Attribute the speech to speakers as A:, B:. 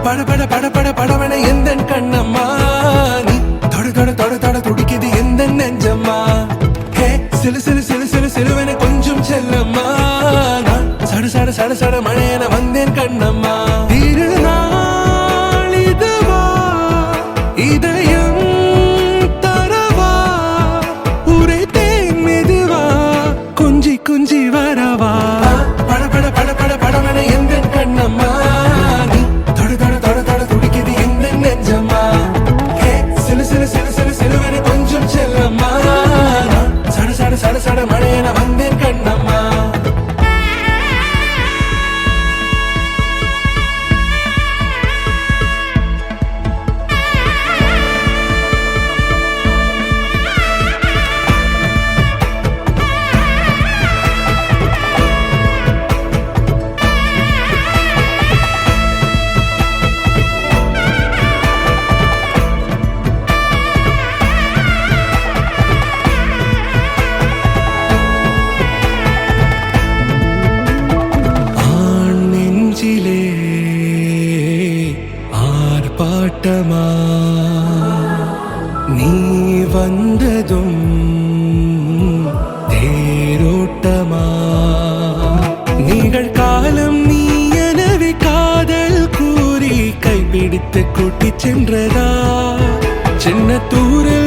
A: பட பட பட பட படவன எந்த கண்ணம்மா நீ தொட தொட தொட தொட துடிக்குது எந்த நெஞ்சம்மா ஹே சிலு சிலு சிலு சிலு சிலுவன கொஞ்சம் செல்லம்மா நான் சட சட சட சட மழையன வந்தேன் கண்ணம்மா திருநாள் இதுவா இதயம் தரவா உரைத்தேன் மெதுவா குஞ்சி குஞ்சி வரவா பட பட பட பட படவன எந்த கண்ணம்மா நீ தொட தொட தொட தொட துடிக்குது எந்த நெஞ்சம்மா ஹே சிலு சிலு சிலு சிலு சிலுவன கொஞ்சம் செல்லம்மா நான் சட சட சட சட மழையன வந்தேன் கண்ணம்மா ஆர்ப்பாட்டமா நீ வந்ததும் தேரோட்டமா நிகழ்காலம் நீ எனவே காதல் கூறி கைப்பிடித்து கூட்டிச் சென்றதா சின்ன தூரல்